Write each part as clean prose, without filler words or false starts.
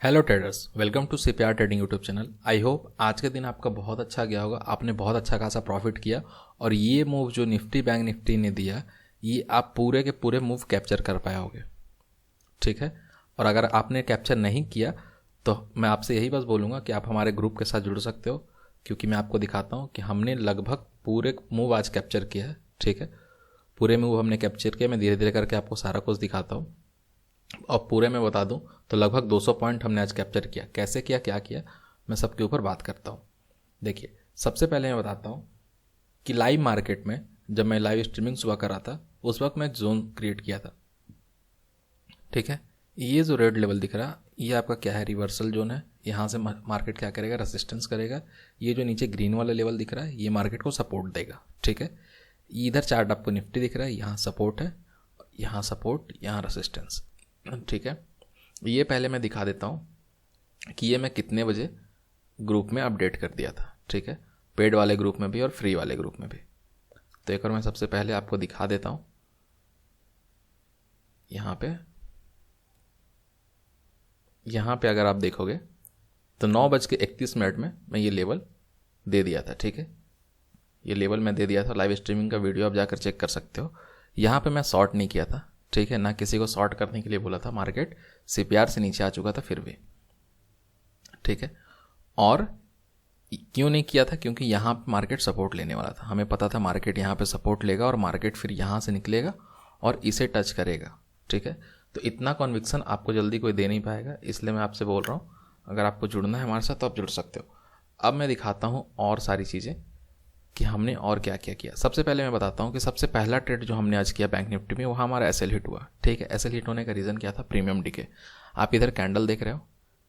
Hello traders, welcome to CPR trading YouTube channel. I hope आज के दिन आपका बहुत अच्छा गया होगा, आपने बहुत अच्छा खासा प्रॉफिट किया और ये मूव जो निफ्टी बैंक निफ्टी ने दिया ये आप पूरे के पूरे मूव कैप्चर कर पाए होगे। ठीक है, और अगर आपने कैप्चर नहीं किया तो मैं आपसे यही बस बोलूँगा कि आप हमारे ग्रुप के साथ जुड़ सकते हो, क्योंकि मैं आपको दिखाता हूँ कि हमने लगभग पूरे मूव आज कैप्चर किया है। ठीक है, पूरे मूव हमने कैप्चर किया। मैं धीरे धीरे करके आपको सारा कुछ दिखाता हूँ और पूरे में बता दूं तो लगभग 200 पॉइंट हमने आज कैप्चर किया। कैसे किया, क्या किया, मैं सबके ऊपर बात करता हूं। देखिए, सबसे पहले मैं बताता हूं कि लाइव मार्केट में जब मैं लाइव स्ट्रीमिंग सुबह कर रहा था उस वक्त मैं जोन क्रिएट किया था। ठीक है, ये जो रेड लेवल दिख रहा ये आपका क्या है, रिवर्सल जोन है। यहाँ से मार्केट क्या करेगा, रेसिस्टेंस करेगा। ये जो नीचे ग्रीन वाला लेवल दिख रहा है ये मार्केट को सपोर्ट देगा। ठीक है, इधर चार्ट आपको निफ्टी दिख रहा है, यहाँ सपोर्ट है, यहाँ सपोर्ट, यहाँ रेसिस्टेंस। ठीक है, ये पहले मैं दिखा देता हूँ कि ये मैं कितने बजे ग्रुप में अपडेट कर दिया था। ठीक है, पेड वाले ग्रुप में भी और फ्री वाले ग्रुप में भी। तो एक बार मैं सबसे पहले आपको दिखा देता हूँ। यहाँ पे अगर आप देखोगे तो 9:31 में मैं ये लेवल दे दिया था। ठीक है, ये लेवल मैं दे दिया था। लाइव स्ट्रीमिंग का वीडियो आप जाकर चेक कर सकते हो। यहाँ पे मैं शॉर्ट नहीं किया था। ठीक है, ना किसी को शॉर्ट करने के लिए बोला था। मार्केट सीपीआर से नीचे आ चुका था फिर भी। ठीक है, और क्यों नहीं किया था, क्योंकि यहाँ पे मार्केट सपोर्ट लेने वाला था। हमें पता था मार्केट यहाँ पे सपोर्ट लेगा और मार्केट फिर यहाँ से निकलेगा और इसे टच करेगा। ठीक है, तो इतना कॉन्विक्शन आपको जल्दी कोई दे नहीं पाएगा, इसलिए मैं आपसे बोल रहा हूँ अगर आपको जुड़ना है हमारे साथ तो आप जुड़ सकते हो। अब मैं दिखाता हूँ और सारी चीज़ें कि हमने और क्या क्या किया। सबसे पहले मैं बताता हूँ कि सबसे पहला ट्रेड जो हमने आज किया बैंक निफ्टी में वहाँ हमारा एसएल हिट हुआ। ठीक है, एसएल हिट होने का रीज़न क्या था, प्रीमियम डीके। आप इधर कैंडल देख रहे हो।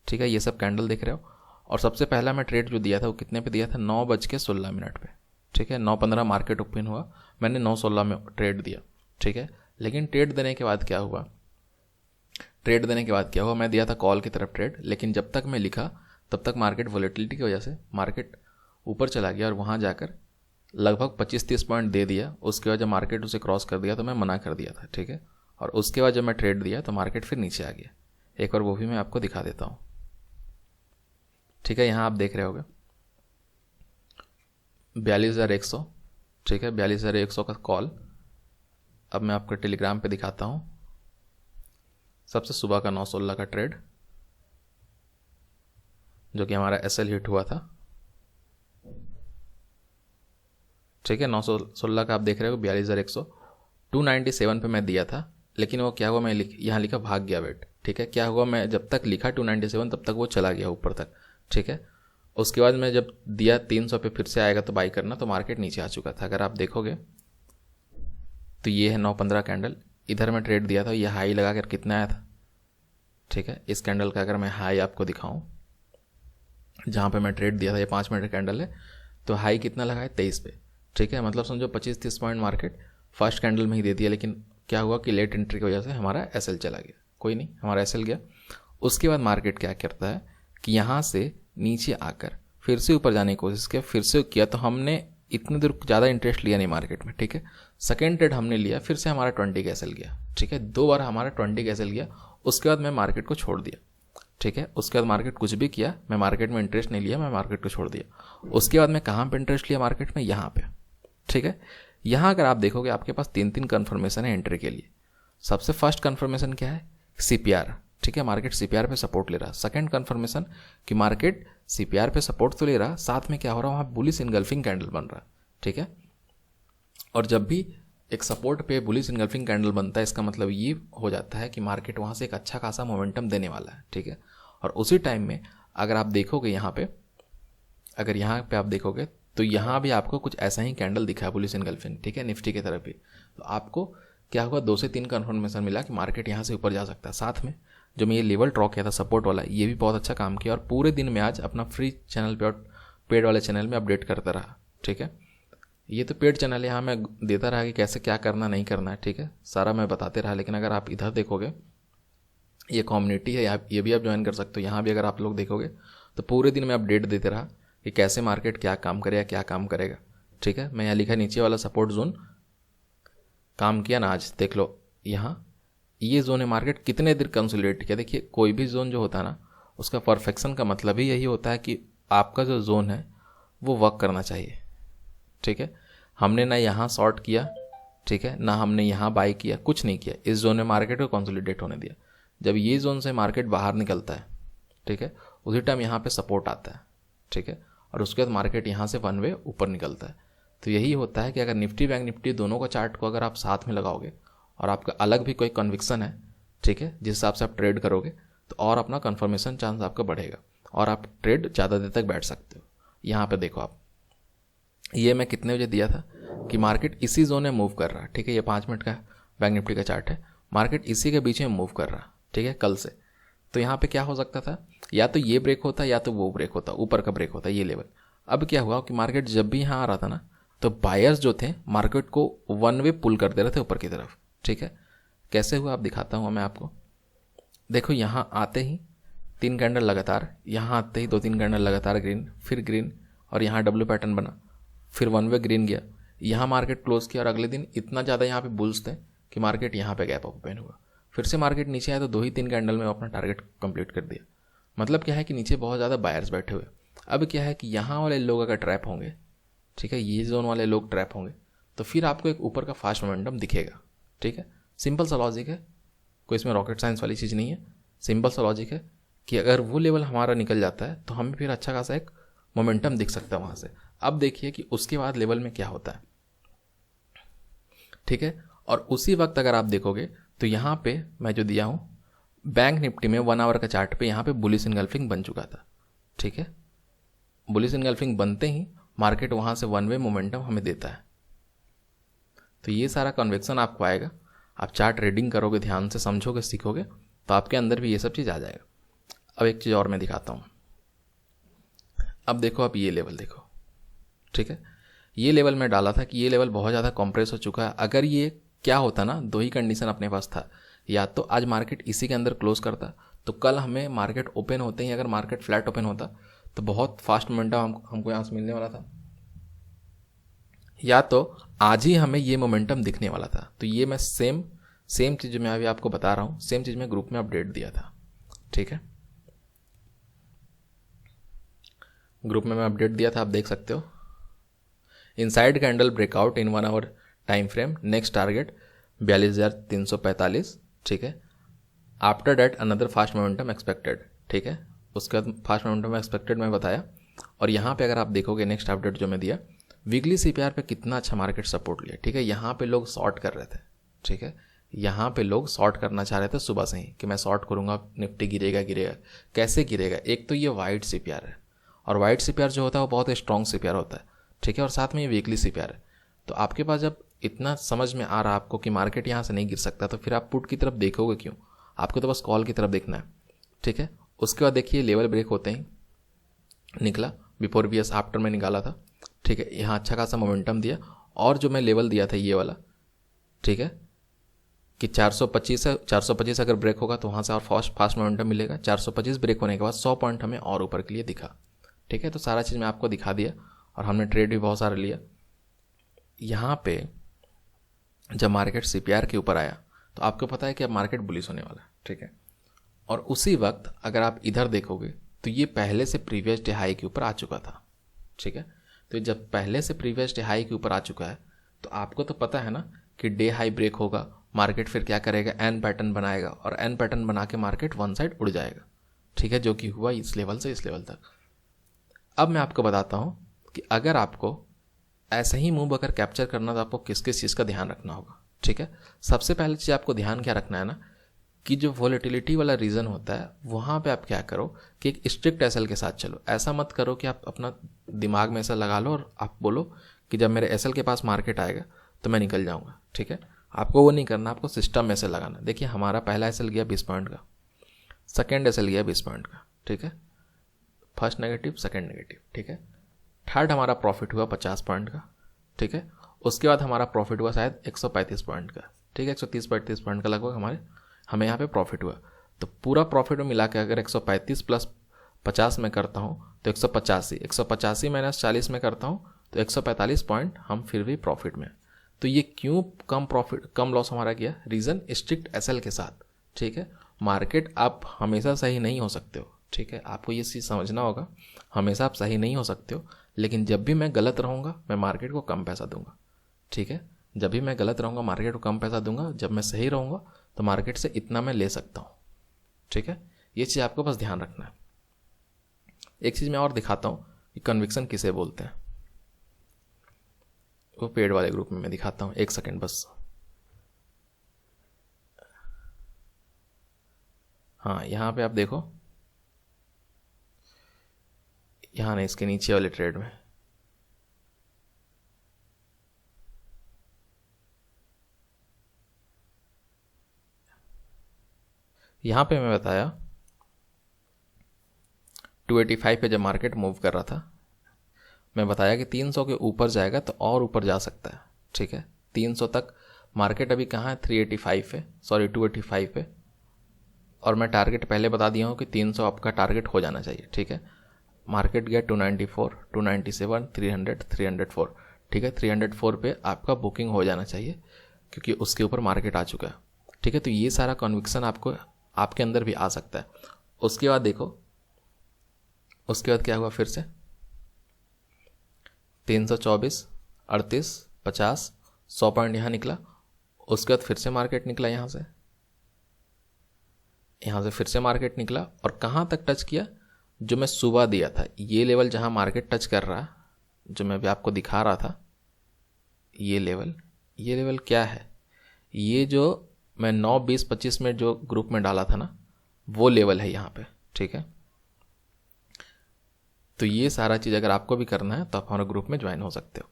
ठीक है, ये सब कैंडल देख रहे हो। और सबसे पहला मैं ट्रेड जो दिया था वो कितने पे दिया था, 9:16 पे। ठीक है, 9:15 मार्केट ओपन हुआ, मैंने 9:16 में ट्रेड दिया। ठीक है, लेकिन ट्रेड देने के बाद क्या हुआ, मैं दिया था कॉल की तरफ ट्रेड, लेकिन जब तक मैं लिखा तब तक मार्केट वॉलेटिलिटी की वजह से मार्केट ऊपर चला गया और वहाँ जाकर लगभग 25-30 पॉइंट दे दिया। उसके बाद जब मार्केट उसे क्रॉस कर दिया तो मैं मना कर दिया था। ठीक है, और उसके बाद जब मैं ट्रेड दिया तो मार्केट फिर नीचे आ गया। एक बार वो भी मैं आपको दिखा देता हूँ। ठीक है, यहाँ आप देख रहे होगे 42,100। ठीक है, 42,100 का कॉल। अब मैं आपको टेलीग्राम पे दिखाता हूँ सबसे सुबह का 9:16 का ट्रेड जो कि हमारा एसएल हिट हुआ था। ठीक है, 9:16 का आप देख रहे हो 42,100। 297 पे मैं दिया था, लेकिन वो क्या हुआ, मैं यहाँ लिखा भाग गया वेट। ठीक है, क्या हुआ, मैं जब तक लिखा 297 तब तक वो चला गया ऊपर तक। ठीक है, उसके बाद मैं जब दिया 300 पे फिर से आएगा तो बाई करना, तो मार्केट नीचे आ चुका था। अगर आप देखोगे तो ये है 9:15 कैंडल, इधर मैं ट्रेड दिया था, ये हाई लगा कर कितना आया था। ठीक है, इस कैंडल का अगर मैं हाई आपको दिखाऊं जहाँ पे मैं ट्रेड दिया था, ये 5 मिनट कैंडल है, तो हाई कितना लगा है, 23 पे। ठीक है, मतलब समझो 25-30 पॉइंट मार्केट फर्स्ट कैंडल में ही दे दिया। लेकिन क्या हुआ कि लेट एंट्री की वजह से हमारा एसएल चला गया। कोई नहीं, हमारा एसएल गया। उसके बाद मार्केट क्या करता है कि यहाँ से नीचे आकर फिर से ऊपर जाने की कोशिश किया, फिर से किया, तो हमने इतनी देर ज़्यादा इंटरेस्ट लिया नहीं मार्केट में। ठीक है, सेकेंड ट्रेड हमने लिया, फिर से हमारा 20 का एसएल गया। ठीक है, 2 बार हमारा 20 का एसएल गया। उसके बाद मैं मार्केट को छोड़ दिया। ठीक है, उसके बाद मार्केट कुछ भी किया, मैं मार्केट में इंटरेस्ट नहीं लिया, मैं मार्केट को छोड़ दिया। उसके बाद मैं कहाँ पे इंटरेस्ट लिया मार्केट में, यहाँ पे। ठीक है, यहाँ अगर आप देखोगे आपके पास 3 कन्फर्मेशन है एंट्री के लिए। सबसे फर्स्ट कन्फर्मेशन क्या है, सीपीआर। ठीक है, मार्केट सीपीआर पे सपोर्ट ले रहा। सेकंड कन्फर्मेशन कि मार्केट सीपीआर पे सपोर्ट तो ले रहा, साथ में क्या हो रहा है, वहाँ बुलिश इनगल्फिंग कैंडल बन रहा। ठीक है, और जब भी एक सपोर्ट पे बुलिश इनगल्फिंग कैंडल बनता है इसका मतलब ये हो जाता है कि मार्केट वहाँ से एक अच्छा खासा मोमेंटम देने वाला है। ठीक है, और उसी टाइम में अगर आप देखोगे यहाँ पे, अगर यहाँ पे आप देखोगे तो यहाँ भी आपको कुछ ऐसा ही कैंडल दिखा है बुलिश इनगल्फिंग। ठीक है, निफ्टी की तरफ भी। तो आपको क्या हुआ, 2 से 3 कन्फर्मेशन मिला कि मार्केट यहाँ से ऊपर जा सकता है। साथ में जो मैं ये लेवल ड्रॉ किया था सपोर्ट वाला, ये भी बहुत अच्छा काम किया। और पूरे दिन में आज अपना फ्री चैनल पे और पेड वाले चैनल में अपडेट करता रहा। ठीक है, ये तो पेड चैनल है, यहाँ मैं देता रहा कि कैसे क्या करना नहीं करना है। ठीक है, सारा मैं बताते रहा। लेकिन अगर आप इधर देखोगे, ये कम्युनिटी है, ये भी आप ज्वाइन कर सकते हो। यहाँ भी अगर आप लोग देखोगे तो पूरे दिन में अपडेट देते रहा कि कैसे मार्केट क्या काम करेगा, क्या काम करेगा। ठीक है, मैं यहाँ लिखा नीचे वाला सपोर्ट जोन काम किया ना आज, देख लो यहाँ ये जोन है। मार्केट कितने देर कंसोलिडेट किया, देखिए कोई भी जोन जो होता है ना उसका परफेक्शन का मतलब ही यही होता है कि आपका जो जोन है वो वर्क करना चाहिए, ठीक है। हमने ना यहाँ शॉर्ट किया, ठीक है, ना हमने यहाँ बाई किया, कुछ नहीं किया, इस जोन में मार्केट को कंसोलिडेट होने दिया। जब ये जोन से मार्केट बाहर निकलता है, ठीक है, उसी टाइम यहाँ पे सपोर्ट आता है, ठीक है, और उसके बाद मार्केट यहाँ से वन वे ऊपर निकलता है। तो यही होता है कि अगर निफ्टी बैंक निफ्टी दोनों का चार्ट को अगर आप साथ में लगाओगे और आपका अलग भी कोई कन्विक्शन है, ठीक है, जिस हिसाब से आप ट्रेड करोगे, तो और अपना कन्फर्मेशन चांस आपका बढ़ेगा और आप ट्रेड ज़्यादा देर तक बैठ सकते हो। यहाँ पे देखो आप, ये मैं कितने बजे दिया था कि मार्केट इसी जोन में मूव कर रहा है, ठीक है, ये 5 मिनट का बैंक निफ्टी का चार्ट है, मार्केट इसी के बीच में मूव कर रहा, ठीक है, कल से। तो यहाँ पे क्या हो सकता था, या तो ये ब्रेक होता या तो वो ब्रेक होता, ऊपर का ब्रेक होता ये लेवल। अब क्या हुआ कि मार्केट जब भी यहाँ आ रहा था ना, तो बायर्स जो थे मार्केट को वन वे पुल कर दे रहे थे ऊपर की तरफ, ठीक है। कैसे हुआ आप दिखाता हूँ मैं आपको। देखो यहाँ आते ही 3 कैंडल लगातार, यहाँ आते ही 2-3 कैंडल लगातार ग्रीन, फिर ग्रीन, और यहाँ डब्ल्यू पैटर्न बना, फिर वन वे ग्रीन गया, यहाँ मार्केट क्लोज किया, और अगले दिन इतना ज़्यादा यहाँ पे बुल्स थे कि मार्केट यहाँ पे गैप अप ओपन हुआ, फिर से मार्केट नीचे आया तो 2-3 कैंडल में अपना टारगेट कंप्लीट कर दिया। मतलब क्या है कि नीचे बहुत ज़्यादा बायर्स बैठे हुए। अब क्या है कि यहाँ वाले लोग अगर ट्रैप होंगे, ठीक है, ये जोन वाले लोग ट्रैप होंगे, तो फिर आपको एक ऊपर का फास्ट मोमेंटम दिखेगा, ठीक है। सिंपल सा लॉजिक है, कोई इसमें रॉकेट साइंस वाली चीज़ नहीं है, सिंपल सा लॉजिक है कि अगर वो लेवल हमारा निकल जाता है तो हमें फिर अच्छा खासा एक मोमेंटम दिख सकता है वहाँ से। अब देखिए कि उसके बाद लेवल में क्या होता है, ठीक है। और उसी वक्त अगर आप देखोगे तो यहाँ पे मैं जो दिया हूँ बैंक निफ्टी में 1 आवर का चार्ट पे यहाँ पे बुलिश इनगल्फिंग बन चुका था, ठीक है। बुलिश इनगल्फिंग बनते ही मार्केट वहाँ से वन वे मोमेंटम हमें देता है। तो ये सारा कन्वेक्शन आपको आएगा, आप चार्ट रीडिंग करोगे, ध्यान से समझोगे, सीखोगे, तो आपके अंदर भी ये सब चीज़ आ जाएगा। अब एक चीज़ और मैं दिखाता हूँ। अब देखो, आप ये लेवल देखो, ठीक है, ये लेवल मैं डाला था कि ये लेवल बहुत ज़्यादा कॉम्प्रेस हो चुका है। अगर ये क्या होता ना, 2 ही कंडीशन अपने पास था, या तो आज मार्केट इसी के अंदर क्लोज करता, तो कल हमें मार्केट ओपन होते ही अगर मार्केट फ्लैट ओपन होता तो बहुत फास्ट मोमेंटम हमको यहाँ से मिलने वाला था, या तो आज ही हमें ये मोमेंटम दिखने वाला था। तो ये मैं सेम चीज़ मैं अभी आपको बता रहा हूँ, सेम चीज़ मैं ग्रुप में अपडेट दिया था, ठीक है, ग्रुप में मैं अपडेट दिया था, आप देख सकते हो। Inside candle breakout in 1 hour time frame, next target 42,345, ठीक है। After that another fast momentum expected, ठीक है, उसके बाद फास्ट मोमेंटम एक्सपेक्टेड मैं बताया। और यहाँ पे अगर आप देखोगे नेक्स्ट अपडेट जो मैं दिया, वीकली सीपीआर पे कितना अच्छा मार्केट सपोर्ट लिया, ठीक है। यहाँ पे लोग शॉर्ट कर रहे थे, ठीक है, यहाँ पे लोग शॉर्ट करना चाह रहे थे सुबह से ही कि मैं शॉर्ट करूँगा, निफ्टी गिरेगा। कैसे गिरेगा, एक तो ये वाइट सीपीआर है, और वाइट सीपीआर जो होता है वो बहुत स्ट्रॉन्ग सीपीआर होता है, ठीक है, और साथ में ये वीकली सीपीआर है। तो आपके पास जब इतना समझ में आ रहा है आपको कि मार्केट यहाँ से नहीं गिर सकता, तो फिर आप पुट की तरफ देखोगे क्यों, आपको तो बस कॉल की तरफ देखना है, ठीक है। उसके बाद देखिए लेवल ब्रेक होते ही निकला, बिफोर बीएस आफ्टर में निकाला था, ठीक है, यहाँ अच्छा खासा मोमेंटम दिया। और जो मैं लेवल दिया था ये वाला, ठीक है, कि 425 है, 425 अगर ब्रेक होगा तो वहाँ से और फास्ट मोमेंटम मिलेगा। 425 ब्रेक होने के बाद 100 पॉइंट हमें और ऊपर के लिए दिखा, ठीक है। तो सारा चीज़ मैं आपको दिखा दिया, और हमने ट्रेड भी बहुत सारा लिया। यहाँ पे जब मार्केट सीपीआर के ऊपर आया तो आपको पता है कि अब मार्केट बुलिश होने वाला है, ठीक है। और उसी वक्त अगर आप इधर देखोगे तो ये पहले से प्रीवियस डे हाई के ऊपर आ चुका था, ठीक है। तो जब पहले से प्रीवियस डे हाई के ऊपर आ चुका है तो आपको तो पता है ना कि डे हाई ब्रेक होगा, मार्केट फिर क्या करेगा, एन पैटर्न बनाएगा, और एन पैटर्न बना के मार्केट वन साइड उड़ जाएगा, ठीक है, जो कि हुआ इस लेवल से इस लेवल तक। अब मैं आपको बताता हूँ कि अगर आपको ऐसा ही मूव अगर कैप्चर करना तो आपको किस किस चीज़ का ध्यान रखना होगा, ठीक है। सबसे पहले चीज़ आपको ध्यान क्या रखना है ना, कि जो वॉलेटिलिटी वाला रीज़न होता है वहाँ पे आप क्या करो कि एक स्ट्रिक्ट एसएल के साथ चलो। ऐसा मत करो कि आप अपना दिमाग में ऐसा लगा लो और आप बोलो कि जब मेरे एसएल के पास मार्केट आएगा तो मैं निकल जाऊँगा, ठीक है। आपको वो नहीं करना, आपको सिस्टम में से लगाना। देखिए हमारा पहला एसएल गया 20 पॉइंट का, सेकेंड एसएल गया 20 पॉइंट का, ठीक है, फर्स्ट नेगेटिव सेकेंड नेगेटिव, ठीक है। थर्ड हमारा प्रॉफिट हुआ 50 पॉइंट का, ठीक है। उसके बाद हमारा प्रॉफिट हुआ शायद 135 पॉइंट का, ठीक है, 130-135 पॉइंट का लगभग हमें यहाँ पे प्रॉफिट हुआ। तो पूरा प्रॉफिट में मिला के अगर 135 प्लस 50 में करता हूँ तो 185 माइनस 40 में करता हूँ तो 145 पॉइंट हम फिर भी प्रॉफिट में। तो ये क्यों कम लॉस हमारा गया, रीज़न स्ट्रिक्ट एसएल के साथ, ठीक है। मार्केट आप हमेशा सही नहीं हो सकते हो, ठीक है, आपको ये चीज़ समझना होगा। हमेशा आप सही नहीं हो सकते हो, लेकिन जब भी मैं गलत रहूँगा मैं मार्केट को कम पैसा दूंगा। ठीक है, जब भी मैं गलत रहूँगा मार्केट को कम पैसा दूंगा, जब मैं सही रहूँगा तो मार्केट से इतना मैं ले सकता हूँ। ठीक है, ये चीज़ आपको बस ध्यान रखना है। एक चीज़ मैं और दिखाता हूँ कि कन्विक्शन किसे बोलते हैं, वो पेड वाले ग्रुप में मैं दिखाता हूँ। एक सेकेंड बस। हाँ, यहाँ पे आप देखो, यहाँ नहीं, इसके नीचे वाले ट्रेड में। यहाँ पे मैं बताया 285 पे जब मार्केट मूव कर रहा था, मैं बताया कि 300 के ऊपर जाएगा तो और ऊपर जा सकता है। ठीक है, 300 तक मार्केट अभी कहाँ है, 385 पे, सॉरी 285 पे, और मैं टारगेट पहले बता दिया हूँ कि 300 आपका टारगेट हो जाना चाहिए। ठीक है, मार्केट गया 294, 297, 300, 304। ठीक है, 304 पे आपका बुकिंग हो जाना चाहिए क्योंकि उसके ऊपर मार्केट आ चुका है। ठीक है, तो ये सारा कन्विक्शन आपको आपके अंदर भी आ सकता है। उसके बाद देखो, उसके बाद क्या हुआ, फिर से 324, 38, 50, 100 पॉइंट यहाँ निकला। उसके बाद फिर से मार्केट निकला, यहाँ से फिर से मार्केट निकला, और कहाँ तक टच किया, जो मैं सुबह दिया था ये लेवल जहाँ मार्केट टच कर रहा, जो मैं भी आपको दिखा रहा था, ये लेवल क्या है, ये जो मैं 9, 20, 25 में जो ग्रुप में डाला था ना, वो लेवल है यहाँ पे। ठीक है, तो ये सारा चीज़ अगर आपको भी करना है तो आप हमारे ग्रुप में ज्वाइन हो सकते हो।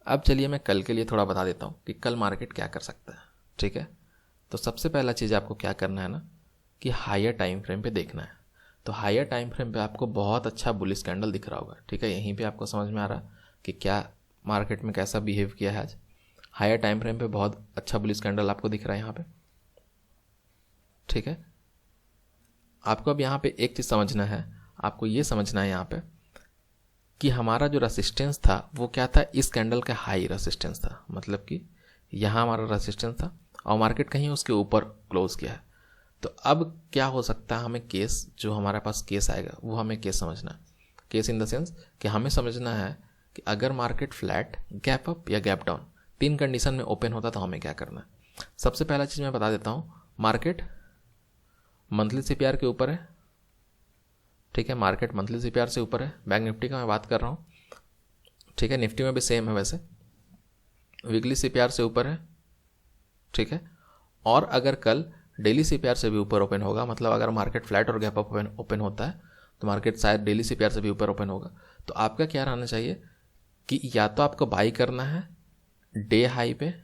अब चलिए मैं कल के लिए थोड़ा बता देता हूँ कि कल मार्केट क्या कर सकता है। ठीक है, तो सबसे पहला चीज़ आपको क्या करना है ना, कि हायर टाइम फ्रेम पे देखना है। तो हायर टाइम फ्रेम पे आपको बहुत अच्छा बुलिश कैंडल दिख रहा होगा। ठीक है, यहीं पे आपको समझ में आ रहा कि क्या मार्केट में कैसा बिहेव किया है आज। हायर टाइम फ्रेम पे बहुत अच्छा बुलिश कैंडल आपको दिख रहा है यहाँ पे। ठीक है, आपको अब यहाँ पे एक चीज़ समझना है, आपको ये समझना है यहाँ पे कि हमारा जो रेसिस्टेंस था वो क्या था, इस कैंडल का हाई रेसिस्टेंस था, मतलब कि यहाँ हमारा रेसिस्टेंस था और मार्केट कहीं उसके ऊपर क्लोज किया है। तो अब क्या हो सकता है, हमें केस, जो हमारे पास केस आएगा वो हमें केस समझना है। केस इन द सेंस कि हमें समझना है कि अगर मार्केट फ्लैट, गैप अप या गैप डाउन, 3 कंडीशन में ओपन होता तो हमें क्या करना है। सबसे पहला चीज़ मैं बता देता हूँ, मार्केट मंथली सीपीआर के ऊपर है। ठीक है, मार्केट मंथली सीपीआर से ऊपर है, बैंक निफ्टी का मैं बात कर रहा हूँ। ठीक है, निफ्टी में भी सेम है वैसे, वीकली सीपीआर से ऊपर है। ठीक है, और अगर कल डेली सीपीआर से भी ऊपर ओपन होगा, मतलब अगर मार्केट फ्लैट और गैप अप ओपन होता है तो मार्केट शायद डेली सीपीआर से भी ऊपर ओपन होगा। तो आपका क्या रहना चाहिए कि या तो आपको बाई करना है डे हाई पे,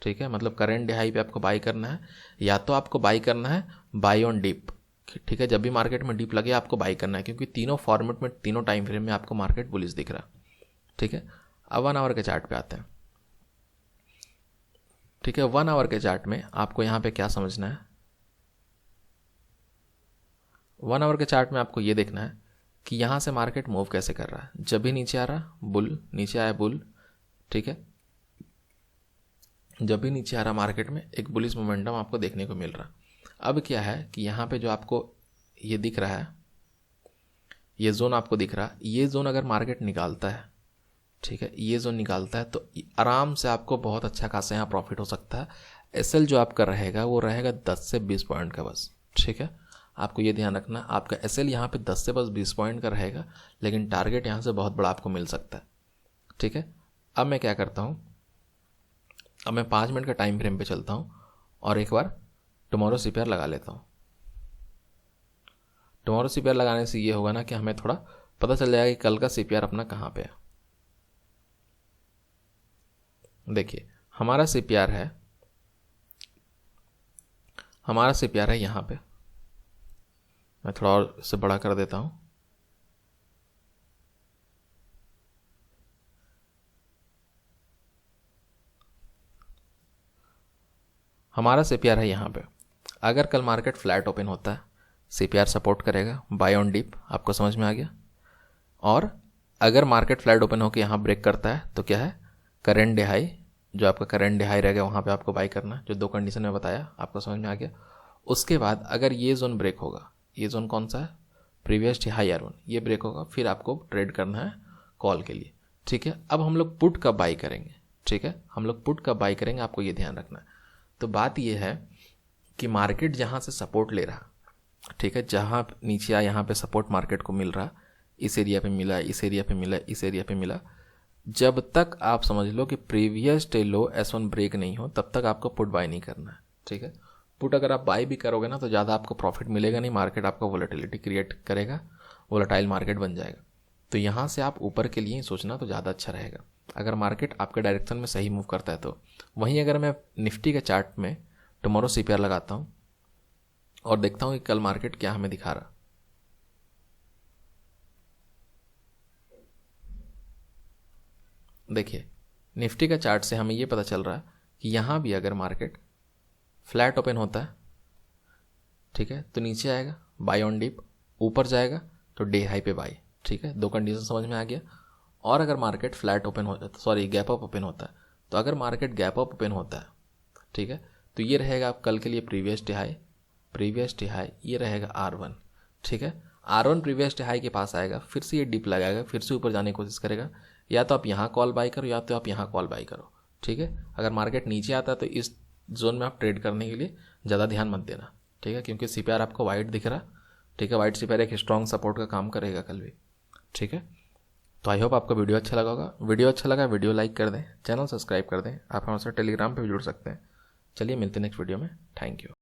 ठीक है, मतलब करेंट डे हाई पे आपको बाई करना है, या तो आपको बाई करना है बाई ऑन डिप। ठीक है, जब भी मार्केट में डिप लगे आपको बाई करना है, क्योंकि तीनों फॉर्मेट में, तीनों टाइम फ्रेम में आपको मार्केट बुलिश दिख रहा है। ठीक है, अब 1 आवर के चार्ट पे आते हैं। ठीक है, 1 आवर के चार्ट में आपको यहाँ पे क्या समझना है, 1 आवर के चार्ट में आपको ये देखना है कि यहाँ से मार्केट मूव कैसे कर रहा है। जब भी नीचे आ रहा बुल, नीचे आया बुल। ठीक है, जब भी नीचे आ रहा मार्केट में एक बुलिश मोमेंटम आपको देखने को मिल रहा। अब क्या है कि यहाँ पे जो आपको ये दिख रहा है, ये जोन आपको दिख रहा, ये जोन अगर मार्केट निकालता है, ठीक है, ये जोन निकालता है तो आराम से आपको बहुत अच्छा खासा यहाँ प्रॉफिट हो सकता है। एसएल जो आपका रहेगा वो रहेगा 10 से 20 पॉइंट का बस। ठीक है, आपको ये ध्यान रखना, आपका एसएल यहाँ पे 10 से बस 20 पॉइंट का रहेगा, लेकिन टारगेट यहाँ से बहुत बड़ा आपको मिल सकता है। ठीक है, अब मैं क्या करता हूँ, अब मैं 5 मिनट का टाइम फ्रेम पे चलता हूँ और एक बार टुमारो सीपीआर लगा लेता हूँ। टुमारो सीपीआर लगाने से ये होगा ना कि हमें थोड़ा पता चल जाएगा कि कल का सीपीआर अपना कहाँ पे है। देखिए, हमारा सीपीआर है यहाँ पे, मैं थोड़ा और इससे बड़ा कर देता हूँ। हमारा सीपीआर है यहाँ पे। अगर कल मार्केट फ्लैट ओपन होता है, सीपीआर सपोर्ट करेगा बाय ऑन डिप, आपको समझ में आ गया। और अगर मार्केट फ्लैट ओपन होकर यहाँ ब्रेक करता है तो क्या है, करेंट डे हाई, जो आपका करेंट डे हाई रहेगा वहाँ पे आपको बाई करना है, जो 2 कंडीशन में बताया, आपको समझ में आ गया। उसके बाद अगर ये जोन ब्रेक होगा, ये जोन कौन सा है, प्रीवियस हाई R1 ये ब्रेक होगा, फिर आपको ट्रेड करना है कॉल के लिए, ठीक है। अब हम लोग पुट कब बाई करेंगे, ठीक है, हम लोग पुट कब बाई करेंगे आपको ये ध्यान रखना है। तो बात ये है कि मार्केट जहाँ से सपोर्ट ले रहा, ठीक है, जहाँ नीचे आया यहाँ पे सपोर्ट मार्केट को मिल रहा, इस एरिया पे मिला, इस एरिया पे मिला, इस एरिया पे मिला, जब तक आप समझ लो कि प्रीवियस डे लो S1 ब्रेक नहीं हो तब तक आपको पुट बाय नहीं करना है, ठीक है। पुट अगर आप बाय भी करोगे ना तो ज़्यादा आपको प्रॉफिट मिलेगा नहीं, मार्केट आपका वोलेटिलिटी क्रिएट करेगा, वोलेटाइल मार्केट बन जाएगा। तो यहाँ से आप ऊपर के लिए ही सोचना तो ज़्यादा अच्छा रहेगा, अगर मार्केट आपके डायरेक्शन में सही मूव करता है तो। वहीं अगर मैं निफ्टी के चार्ट में टुमारो CPR लगाता हूँ और देखता हूँ कि कल मार्केट क्या हमें दिखा रहा, देखिए निफ्टी का चार्ट से हमें ये पता चल रहा है कि यहाँ भी अगर मार्केट फ्लैट ओपन होता है, ठीक है, तो नीचे आएगा बाय ऑन डिप, ऊपर जाएगा तो डे हाई पे बाय, ठीक है, दो कंडीशन समझ में आ गया। और अगर मार्केट फ्लैट ओपन होता है, सॉरी गैप अप ओपन होता है, तो अगर मार्केट गैप अप ओपन होता है, ठीक है, तो ये रहेगा आप कल के लिए प्रीवियस डे हाई ये रहेगा R1, ठीक है। R1 प्रीवियस डे हाई के पास आएगा, फिर से ये डिप लगाएगा, फिर से ऊपर जाने की कोशिश करेगा, या तो आप यहाँ कॉल बाई करो या तो आप यहाँ कॉल बाई करो, ठीक है। अगर मार्केट नीचे आता है तो इस जोन में आप ट्रेड करने के लिए ज़्यादा ध्यान मत देना, ठीक है, क्योंकि CPR आपको वाइट दिख रहा, ठीक है, वाइट CPR एक स्ट्रॉन्ग सपोर्ट का काम करेगा कल भी, ठीक है। तो आई होप आपको वीडियो अच्छा लगा होगा। वीडियो अच्छा लगा वीडियो लाइक कर दें, चैनल सब्सक्राइब कर दें, आप हमारे साथ टेलीग्राम पे भी जुड़ सकते हैं। चलिए मिलते हैं नेक्स्ट वीडियो में, थैंक यू।